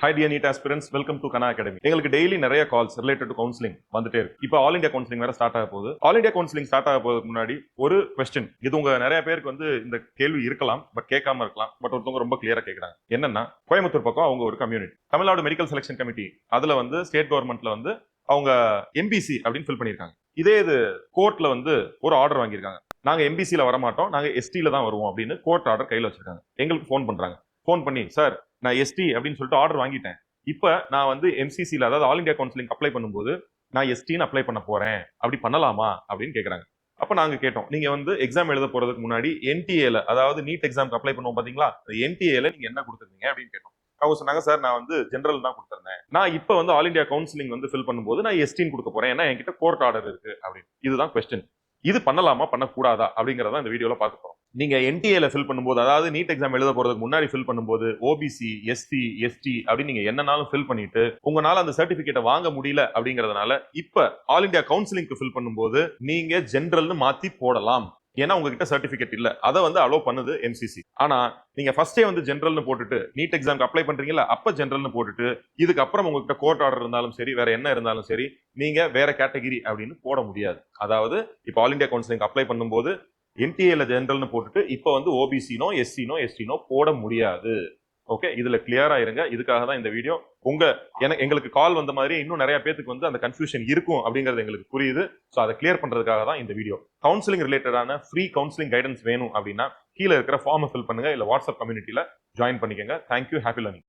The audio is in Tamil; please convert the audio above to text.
Hi dear NEET aspirants, welcome to Kana Academy. எங்களுக்கு டெய்லி நிறைய கால்ஸ் ரிலேட்டட் டு கவுன்சிலிங் வந்துட்டே இருக்கு. இப்போ ஆல் இந்தியா கவுன்சிலிங் வேற ஸ்டார்ட் ஆக போகுது. ஆல் இந்தியா கவுன்சிலிங் ஸ்டார்ட் ஆக போறதுக்கு முன்னாடி ஒரு கொஸ்டின், இது உங்க நிறைய பேருக்கு வந்து இந்த கேள்வி இருக்கலாம், பட் கேட்காம இருக்கலாம். பட் ஒருத்தவங்க ரொம்ப கிளியரா கேட்கறாங்க. என்னன்னா, கோயம்புத்தூர் பக்கம் அவங்க ஒரு community, Tamil Nadu medical selection committee, அதுல வந்து ஸ்டேட் கவர்மெண்ட்ல வந்து அவங்க எம்பிசி அப்படின்னு ஃபில் பண்ணிருக்காங்க. இது கோர்ட்ல வந்து ஒரு ஆர்டர் வாங்கியிருக்காங்க. நாங்க எம்பிசில வர மாட்டோம், நாங்க எஸ்டில தான் வருவோம் அப்படின்னு கோர்ட் ஆர்டர் கையில வச்சிருக்காங்க. எங்களுக்கு ஃபோன் பண்றாங்க. ஃபோன் பண்ணி, சார் நான் எஸ்டி அப்படின்னு சொல்லிட்டு ஆர்டர் வாங்கிட்டேன். இப்ப நான் வந்து எம்சிசில, அதாவது ஆல் இந்தியா கவுன்சிலிங் அப்ளை பண்ணும்போது நான் எஸ்டின்னு அப்ளை பண்ண போறேன், அப்படி பண்ணலாமா அப்படின்னு கேக்குறாங்க. அப்ப நாங்க கேட்டோம், நீங்க வந்து எக்ஸாம் எழுத போறதுக்கு முன்னாடி என்டிஏல, அதாவது நீட் எக்ஸாம்க்கு அப்ளை பண்ணுவோம் பாத்தீங்களா, என்டிஏல நீங்க என்ன கொடுத்துருந்தீங்க அப்படின்னு கேட்டோம். அவங்க சொன்னாங்க, சார் நான் வந்து ஜெனரல் தான் கொடுத்திருந்தேன், நான் இப்ப வந்து ஆல் இந்தியா கவுன்சிலிங் வந்து ஃபில் பண்ணும்போது நான் எஸ்டின்னு கொடுக்க போறேன், ஏன்னா என்கிட்ட கோர்ட் ஆர்டர் இருக்கு அப்படின்னு. இதுதான் கொஸ்டின். இது பண்ணலாமா பண்ணக்கூடாதா அப்படிங்கறத இந்த வீடியோல பார்க்க போறோம். நீங்க என்டிஏல ஃபில் பண்ணும்போது, அதாவது நீட் எக்ஸாம் எழுத போறதுக்கு முன்னாடி ஃபில் பண்ணும்போது ஓபிசி, எஸ்சி, எஸ்டி அப்படின்னு நீங்க என்னனாலும் ஃபில் பண்ணிட்டு உங்களால அந்த சர்டிபிகேட்டை வாங்க முடியல அப்படிங்கறதுனால இப்ப ஆல் இந்தியா கவுன்சிலிங்க்கு ஃபில் பண்ணும்போது நீங்க ஜெனரல்னு மாத்தி போடலாம். ஏன்னா உங்ககிட்ட சர்டிபிகேட் இல்ல, அதை வந்து அலோ பண்ணுது எம்சிசி. ஆனா நீங்க ஃபர்ஸ்டே வந்து ஜெனரல்னு போட்டுட்டு நீட் எக்ஸாம்க்கு அப்ளை பண்றீங்கல்ல, அப்ப ஜெனரல்னு போட்டுட்டு இதுக்கு அப்புறம் உங்ககிட்ட கோர்ட் ஆர்டர் இருந்தாலும் சரி, வேற என்ன இருந்தாலும் சரி, நீங்க வேற கேட்டகிரி அப்படின்னு போட முடியாது. அதாவது இப்ப ஆல் இந்தியா கவுன்சிலிங் அப்ளை பண்ணும்போது என்டிஏல ஜெனரல்னு போட்டுட்டு இப்ப வந்து ஓபிசினோ எஸ்சினோ எஸ்டினோ போட முடியாது. ஓகே, இதுல கிளியரா இருங்க. இதுக்காக தான் இந்த வீடியோ. எங்களுக்கு கால் வந்த மாதிரி இன்னும் நிறைய பேருக்கு வந்து அந்த கன்ஃபியூஷன் இருக்கும் அப்படிங்கிறது எங்களுக்கு புரியுது. ஸோ அதை கிளியர் பண்றதுக்காக தான் இந்த வீடியோ. கவுன்சிலிங் ரிலேட்டடான ஃப்ரீ கவுன்சிலிங் கைடன்ஸ் வேணும் அப்படின்னா கீழே இருக்கிற ஃபார்மை ஃபில் பண்ணுங்க, இல்ல வாட்ஸ்அப் கம்யூனிட்டியில ஜாயின் பண்ணிக்கங்க. Thank you, happy learning.